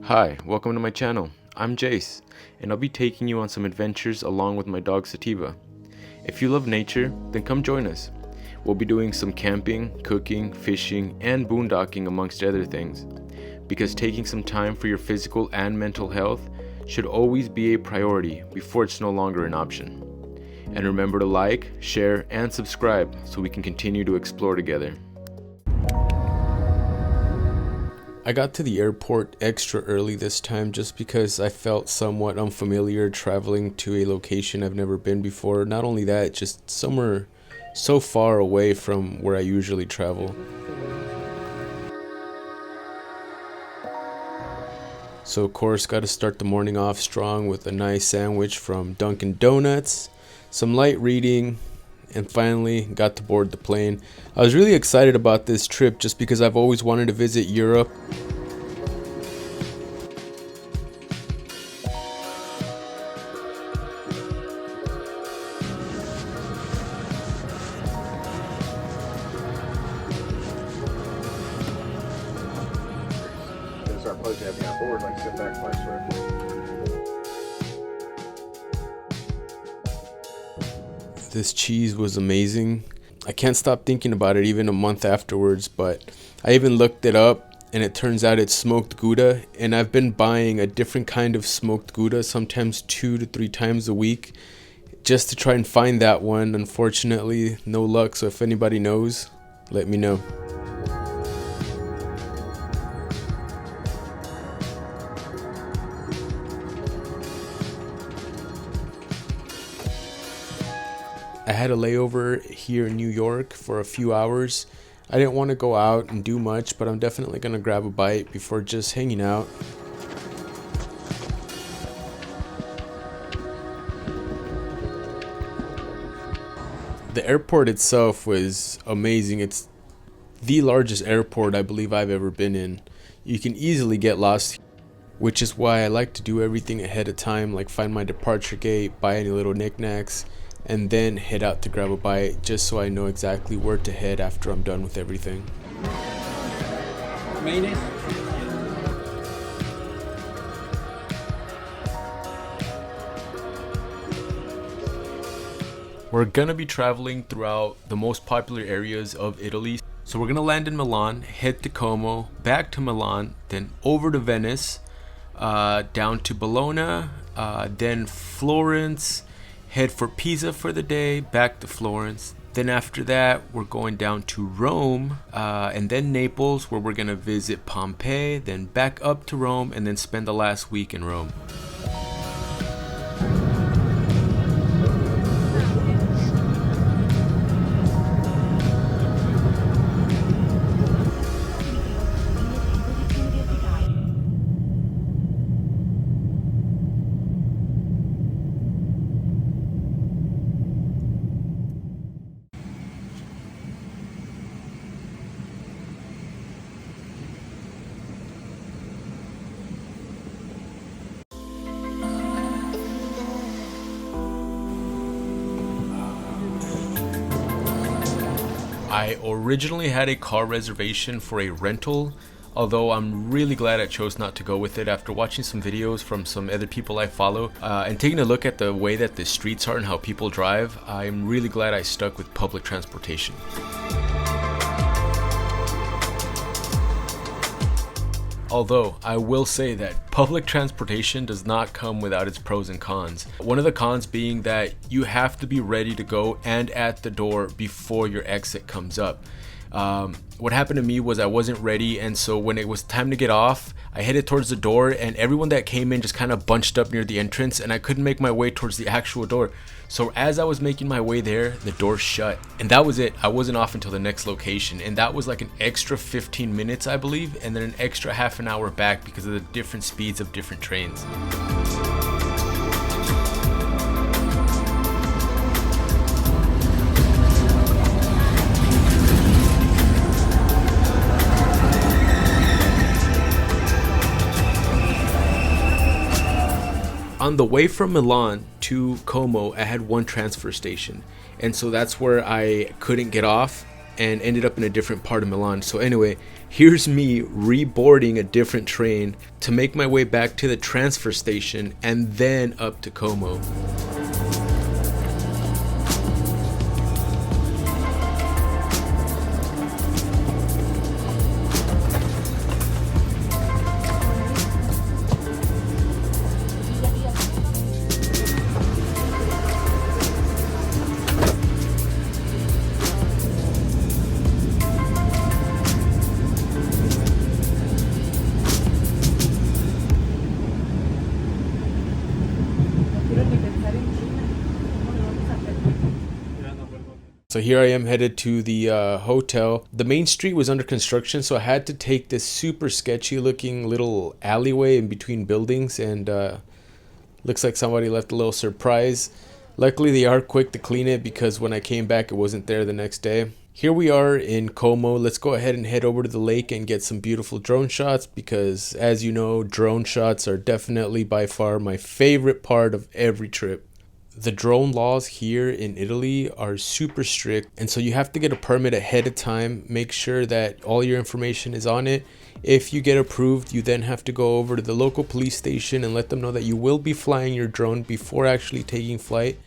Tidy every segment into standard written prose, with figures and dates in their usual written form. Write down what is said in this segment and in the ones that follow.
Hi, welcome to my channel. I'm Jace, and I'll be taking you on some adventures along with my dog Sativa. If you love nature, then come join us. We'll be doing some camping, cooking, fishing, and boondocking amongst other things, because taking some time for your physical and mental health should always be a priority before it's no longer an option. And remember to like, share, and subscribe so we can continue to explore together. I got to the airport extra early this time just because I felt somewhat unfamiliar traveling to a location I've never been before. Not only that, just somewhere so far away from where I usually travel. So of course, got to start the morning off strong with a nice sandwich from Dunkin' Donuts, some light reading, and finally got to board the plane. I was really excited about this trip just because I've always wanted to visit Europe. It's our pleasure to have you on board. Like, sit back, my sir. This cheese was amazing. I can't stop thinking about it even a month afterwards, but I even looked it up and it turns out it's smoked Gouda, and I've been buying a different kind of smoked Gouda, sometimes 2 to 3 times a week, just to try and find that one. Unfortunately, no luck, so if anybody knows, let me know. I had a layover here in New York for a few hours. I didn't want to go out and do much, but I'm definitely going to grab a bite before just hanging out. The airport itself was amazing. It's the largest airport I believe I've ever been in. You can easily get lost, which is why I like to do everything ahead of time, like find my departure gate, buy any little knickknacks, and then head out to grab a bite, just so I know exactly where to head after I'm done with everything. We're gonna be traveling throughout the most popular areas of Italy. So we're gonna land in Milan, head to Como, back to Milan, then over to Venice, down to Bologna, then Florence, head for Pisa for the day, back to Florence. Then after that, we're going down to Rome, and then Naples, where we're gonna visit Pompeii, then back up to Rome, and then spend the last week in Rome. I originally had a car reservation for a rental, although I'm really glad I chose not to go with it after watching some videos from some other people I follow and taking a look at the way that the streets are and how people drive. I'm really glad I stuck with public transportation. Although, I will say that public transportation does not come without its pros and cons. One of the cons being that you have to be ready to go and at the door before your exit comes up. What happened to me was I wasn't ready, and so when it was time to get off, I headed towards the door, and everyone that came in just kind of bunched up near the entrance, and I couldn't make my way towards the actual door. So as I was making my way there, the door shut, and that was it. I wasn't off until the next location, and that was like an extra 15 minutes, I believe, and then an extra half an hour back because of the different speeds of different trains. On the way from Milan to Como, I had one transfer station, and so that's where I couldn't get off and ended up in a different part of Milan. So anyway, here's me reboarding a different train to make my way back to the transfer station and then up to Como. So here I am headed to the hotel. The main street was under construction, so I had to take this super sketchy looking little alleyway in between buildings, and looks like somebody left a little surprise. Luckily they are quick to clean it because when I came back it wasn't there the next day. Here we are in Como. Let's go ahead and head over to the lake and get some beautiful drone shots because, as you know, drone shots are definitely by far my favorite part of every trip. The drone laws here in Italy are super strict, and so you have to get a permit ahead of time. Make sure that all your information is on it. If you get approved, you then have to go over to the local police station and let them know that you will be flying your drone before actually taking flight.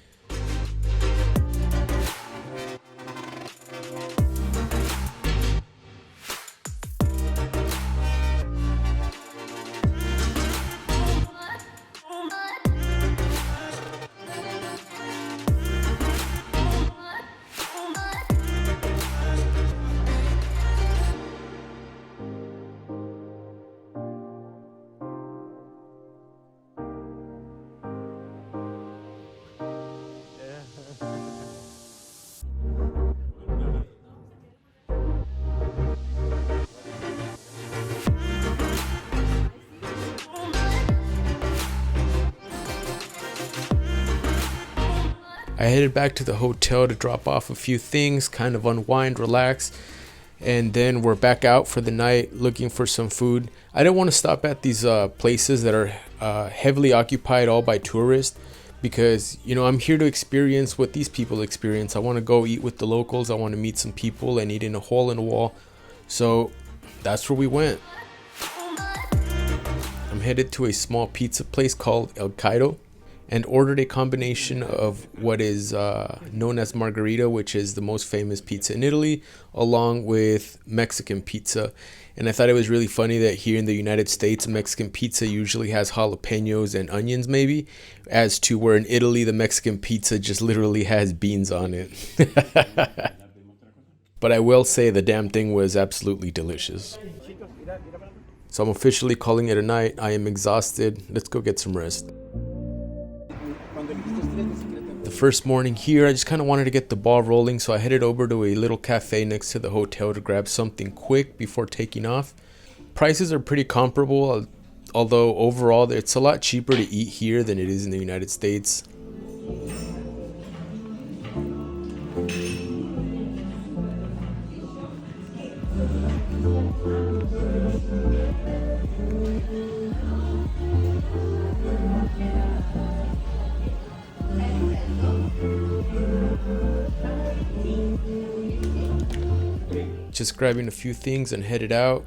I headed back to the hotel to drop off a few things, kind of unwind, relax, and then we're back out for the night looking for some food. I didn't want to stop at these places that are heavily occupied all by tourists because, you know, I'm here to experience what these people experience. I want to go eat with the locals. I want to meet some people and eat in a hole in a wall. So that's where we went. I'm headed to a small pizza place called El Cairo and ordered a combination of what is known as margherita, which is the most famous pizza in Italy, along with Mexican pizza. And I thought it was really funny that here in the United States, Mexican pizza usually has jalapenos and onions maybe, as to where in Italy, the Mexican pizza just literally has beans on it. But I will say the damn thing was absolutely delicious. So I'm officially calling it a night. I am exhausted. Let's go get some rest. The first morning here, I just kind of wanted to get the ball rolling, so I headed over to a little cafe next to the hotel to grab something quick before taking off. Prices are pretty comparable, although overall it's a lot cheaper to eat here than it is in the United States. Just grabbing a few things and headed out.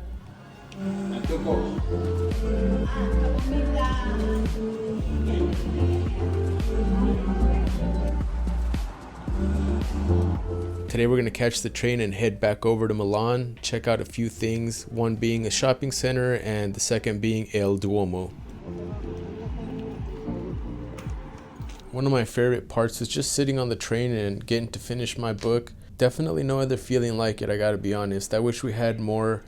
Today we're going to catch the train and head back over to Milan, check out a few things, one being a shopping center and the second being El Duomo. One of my favorite parts was just sitting on the train and getting to finish my book. Definitely no other feeling like it, I gotta be honest. I wish we had more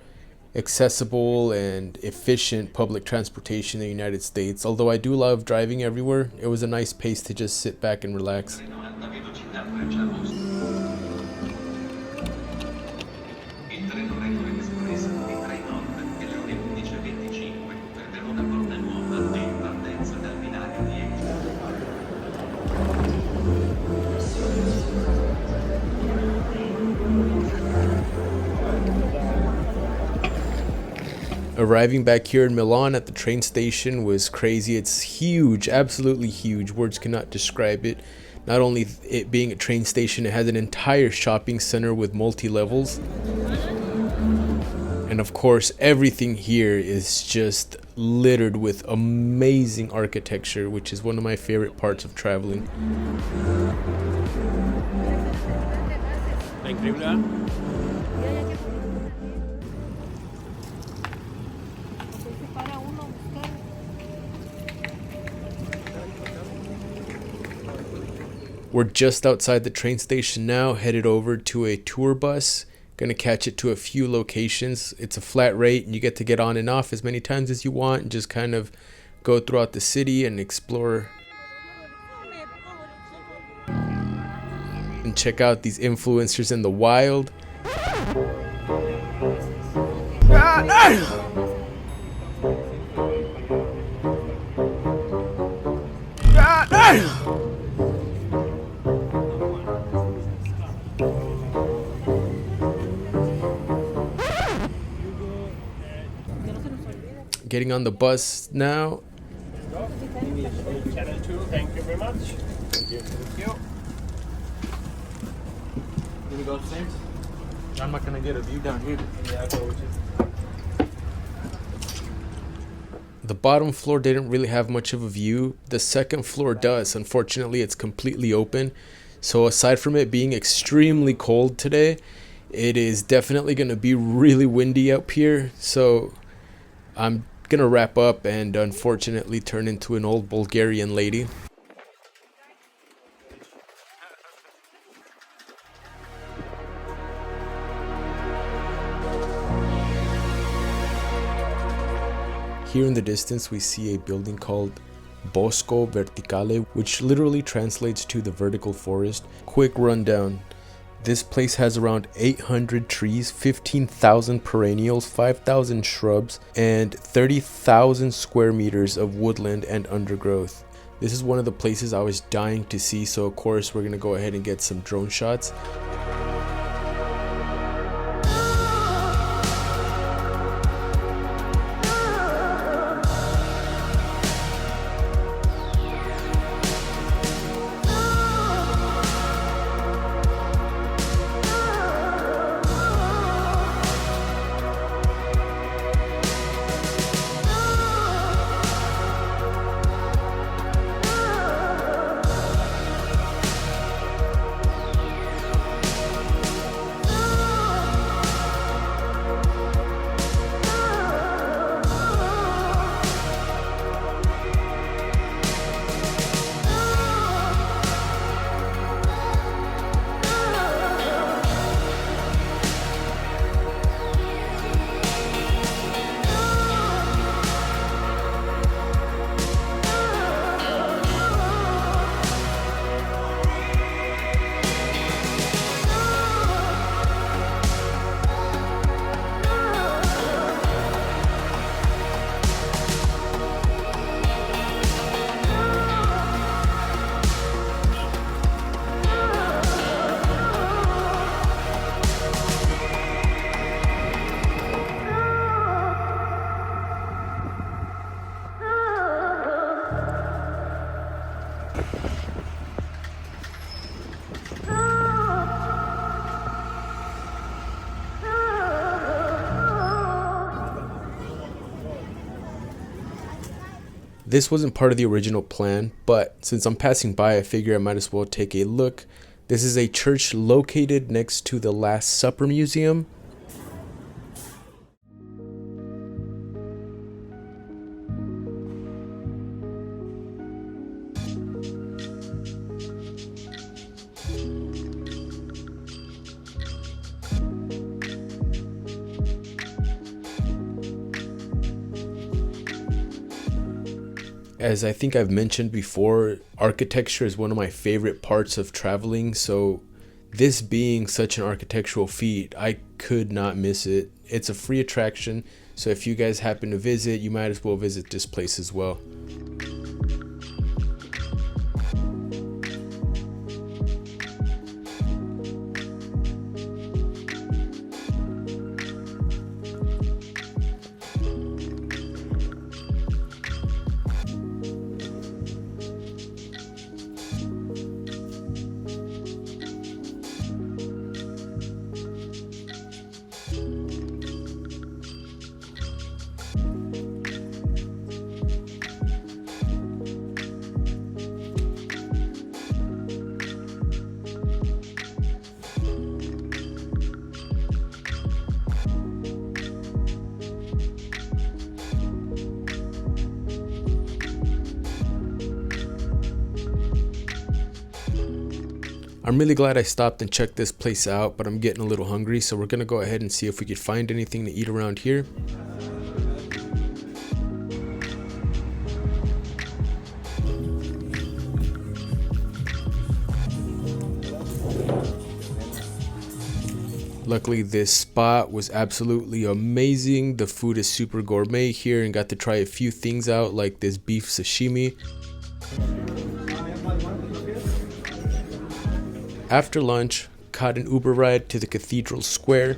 accessible and efficient public transportation in the United States. Although I do love driving everywhere, it was a nice pace to just sit back and relax. Arriving back here in Milan at the train station was crazy. It's huge, absolutely huge. Words cannot describe it. Not only it being a train station, it has an entire shopping center with multi-levels. And of course, everything here is just littered with amazing architecture, which is one of my favorite parts of traveling. We're just outside the train station now, headed over to a tour bus. Gonna catch it to a few locations. It's a flat rate and you get to get on and off as many times as you want and just kind of go throughout the city and explore and check out these influencers in the wild. Getting on the bus now. Channel 2, thank you very much. Thank you. Thank you. Can we go upstairs? I'm not gonna get a view down here. Yeah, I'll go with you. The bottom floor didn't really have much of a view. The second floor does. Unfortunately, it's completely open. So aside from it being extremely cold today, it is definitely going to be really windy up here. So I'm going to wrap up and unfortunately turn into an old Bulgarian lady. Here in the distance, we see a building called Bosco Verticale, which literally translates to the vertical forest. Quick rundown. This place has around 800 trees, 15,000 perennials, 5,000 shrubs, and 30,000 square meters of woodland and undergrowth. This is one of the places I was dying to see, so of course we're going to go ahead and get some drone shots. This wasn't part of the original plan, but since I'm passing by, I figure I might as well take a look. This is a church located next to the Last Supper Museum. As I think I've mentioned before, architecture is one of my favorite parts of traveling, so this being such an architectural feat, I could not miss it. It's a free attraction, so if you guys happen to visit, you might as well visit this place as well. I'm really glad I stopped and checked this place out, but I'm getting a little hungry, so we're gonna go ahead and see if we could find anything to eat around here. Luckily, this spot was absolutely amazing. The food is super gourmet here and got to try a few things out like this beef sashimi. After lunch, caught an Uber ride to the Cathedral Square.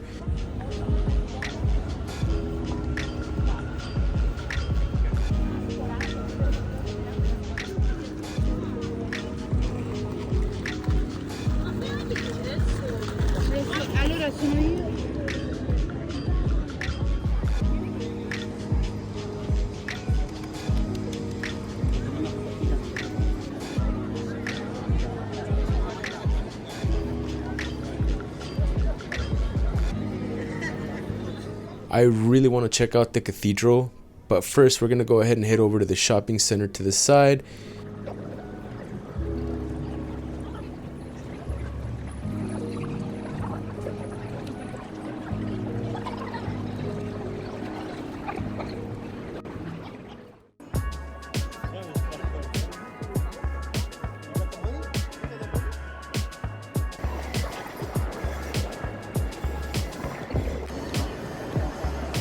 I really want to check out the cathedral, but first we're going to go ahead and head over to the shopping center to the side.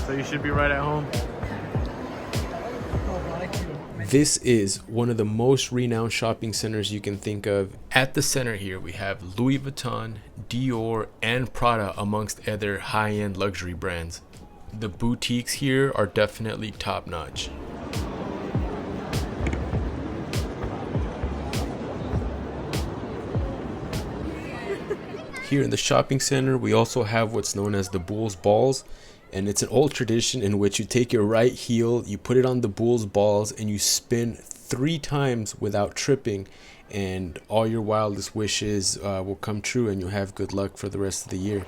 So you should be right at home. This is one of the most renowned shopping centers you can think of. At the center here, we have Louis Vuitton, Dior, and Prada amongst other high-end luxury brands. The boutiques here are definitely top-notch. Here in the shopping center, we also have what's known as the Bull's Balls. And it's an old tradition in which you take your right heel, you put it on the bull's balls, and you spin 3 times without tripping, and all your wildest wishes will come true, and you'll have good luck for the rest of the year.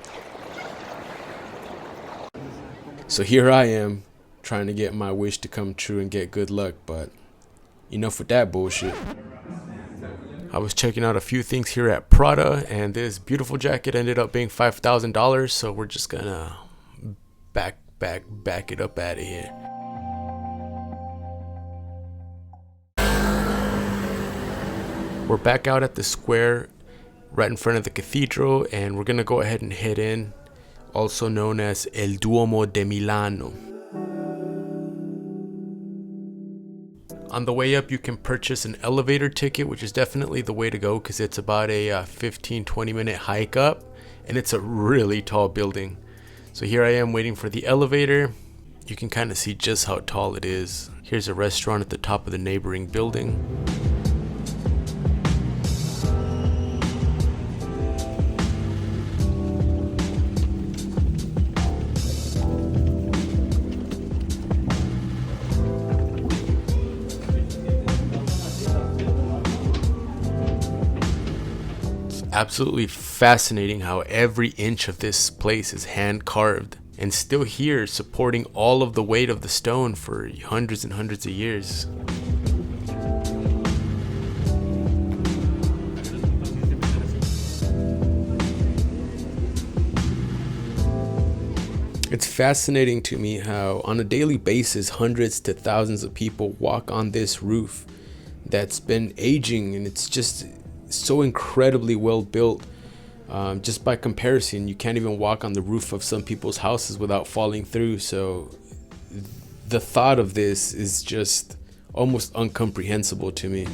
So here I am, trying to get my wish to come true and get good luck, but enough with that bullshit. I was checking out a few things here at Prada, and this beautiful jacket ended up being $5,000, so we're just gonna back it up out of here. We're back out at the square right in front of the cathedral, and we're gonna go ahead and head in, also known as El Duomo de Milano. On the way up, you can purchase an elevator ticket, which is definitely the way to go because it's about a 15-20 minute hike up, and it's a really tall building. So here I am waiting for the elevator. You can kind of see just how tall it is. Here's a restaurant at the top of the neighboring building. It's absolutely fascinating how every inch of this place is hand carved and still here, supporting all of the weight of the stone for hundreds and hundreds of years. It's fascinating to me how on a daily basis hundreds to thousands of people walk on this roof that's been aging, and it's just so incredibly well built. Just by comparison, you can't even walk on the roof of some people's houses without falling through. So the thought of this is just almost incomprehensible to me.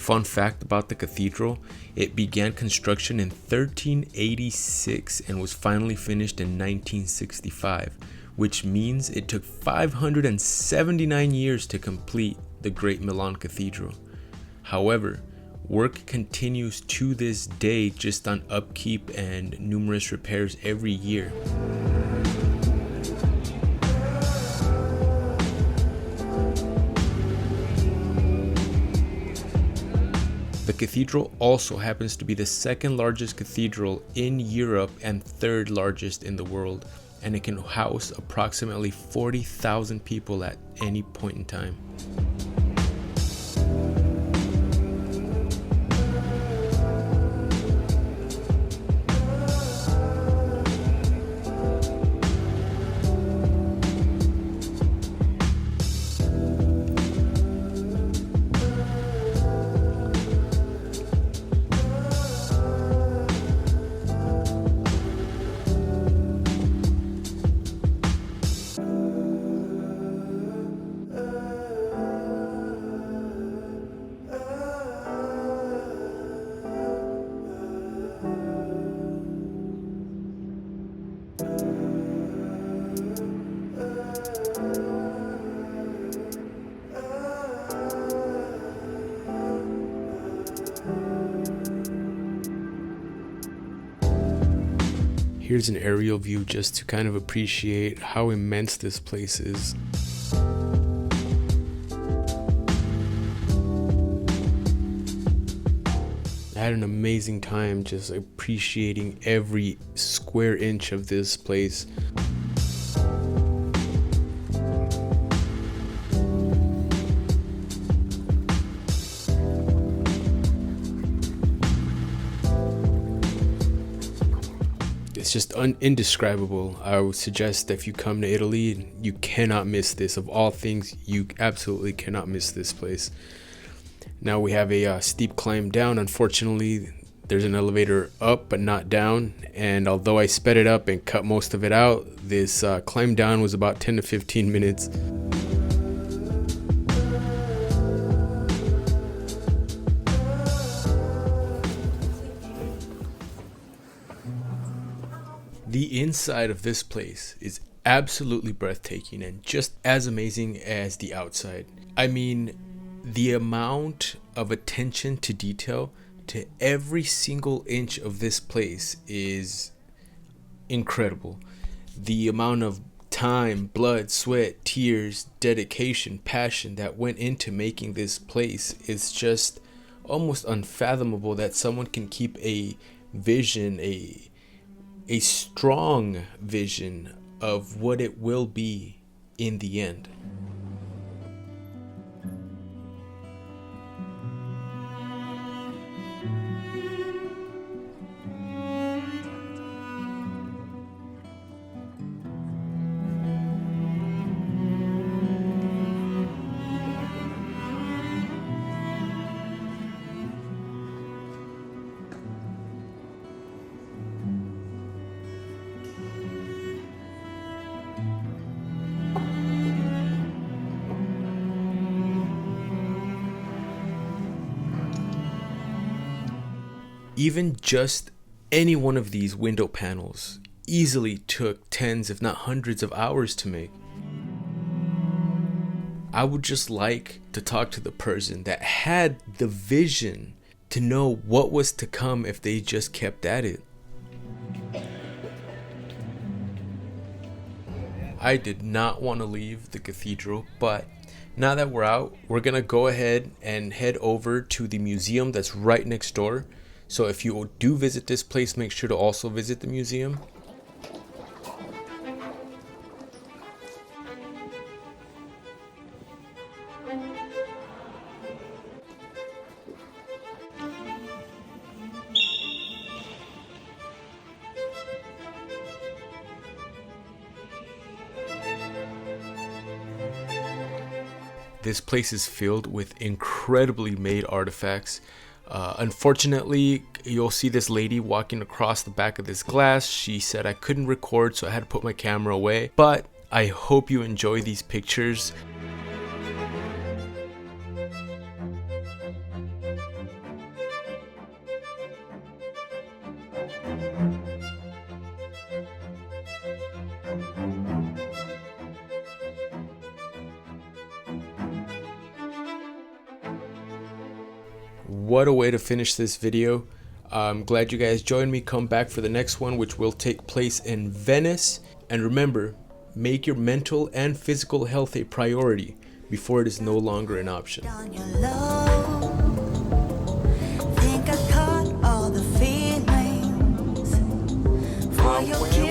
Fun fact about the cathedral, it began construction in 1386 and was finally finished in 1965, which means it took 579 years to complete the Great Milan Cathedral. However, work continues to this day just on upkeep and numerous repairs every year. The cathedral also happens to be the second largest cathedral in Europe and third largest in the world, and it can house approximately 40,000 people at any point in time. Here's an aerial view just to kind of appreciate how immense this place is. I had an amazing time just appreciating every square inch of this place. It's just indescribable. I would suggest that if you come to Italy, you cannot miss this. Of all things, you absolutely cannot miss this place. Now we have a steep climb down. Unfortunately, there's an elevator up but not down. And although I sped it up and cut most of it out, this climb down was about 10 to 15 minutes. The inside of this place is absolutely breathtaking and just as amazing as the outside. I mean, the amount of attention to detail to every single inch of this place is incredible. The amount of time, blood, sweat, tears, dedication, passion that went into making this place is just almost unfathomable that someone can keep a vision, a strong vision of what it will be in the end. Even just any one of these window panels easily took tens, if not hundreds of hours to make. I would just like to talk to the person that had the vision to know what was to come if they just kept at it. I did not want to leave the cathedral, but now that we're out, we're gonna go ahead and head over to the museum that's right next door. So if you do visit this place, make sure to also visit the museum. This place is filled with incredibly made artifacts. Unfortunately, you'll see this lady walking across the back of this glass. She said I couldn't record, so I had to put my camera away. But I hope you enjoy these pictures. what a way to finish this video. I'm glad you guys joined me. Come back for the next one, which will take place in Venice. And remember, make your mental and physical health a priority before it is no longer an option. Think I caught all the feelings for your